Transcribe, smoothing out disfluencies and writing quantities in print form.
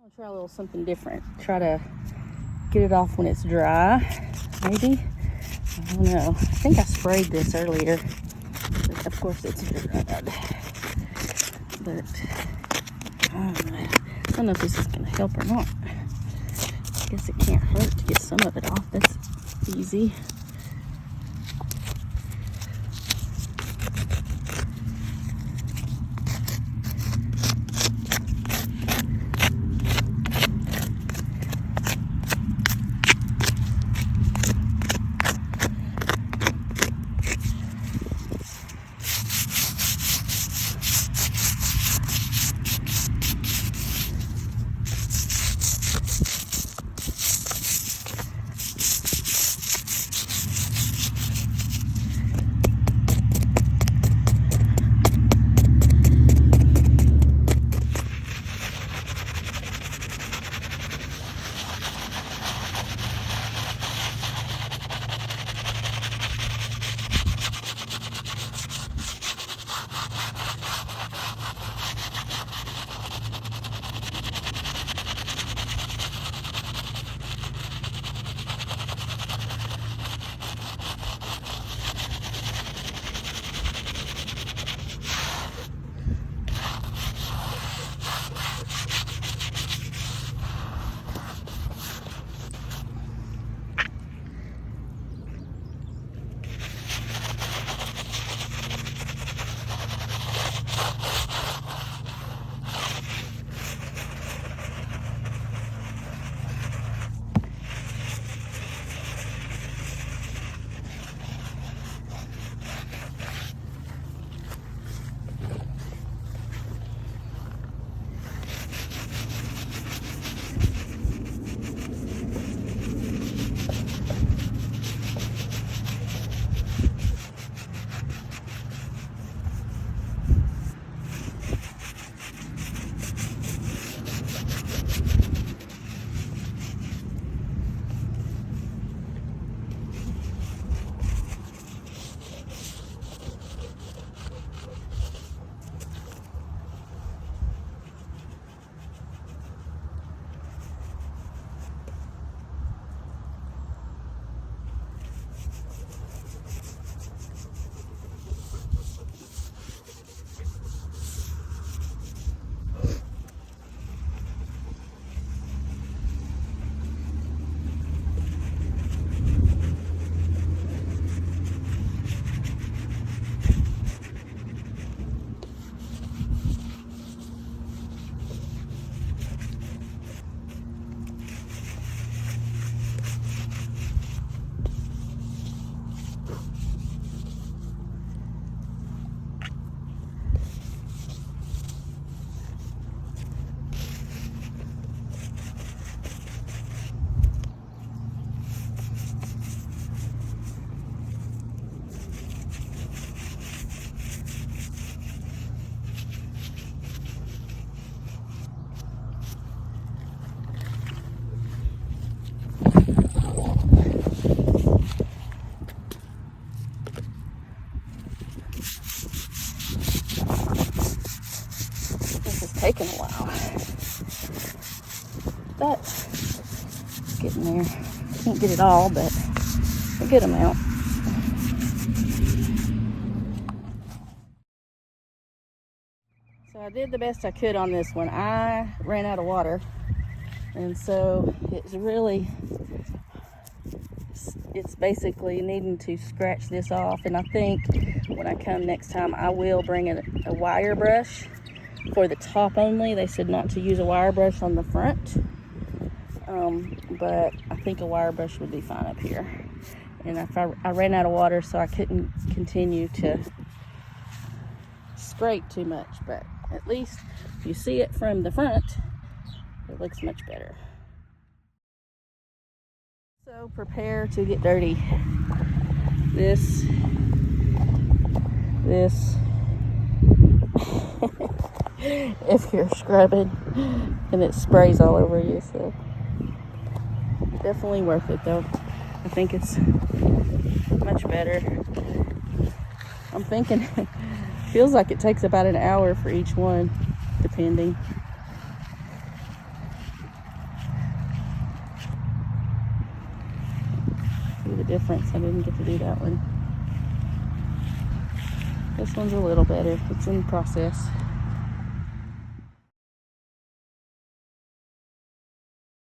I'll try a little something different. Try to get it off when it's dry, maybe. I don't know. I think I sprayed this earlier. But of course it's dried. But I don't know if this is going to help or not. I guess it can't hurt to get some of it off. That's easy. Taking a while, but getting there. Can't get it all, but a good amount. So I did the best I could on this one. I ran out of water, and so it's basically needing to scratch this off. And I think when I come next time, I will bring a wire brush for the top only. They said not to use a wire brush on the front, but I think a wire brush would be fine up here. And if I ran out of water, so I couldn't continue to scrape too much, but at least if you see it from the front, it looks much better. So prepare to get dirty. This if you're scrubbing, and it sprays all over you, so definitely worth it though. I think it's much better. I'm thinking feels like it takes about an hour for each one, depending. See the difference. I didn't get to do that one. This one's a little better. It's in process.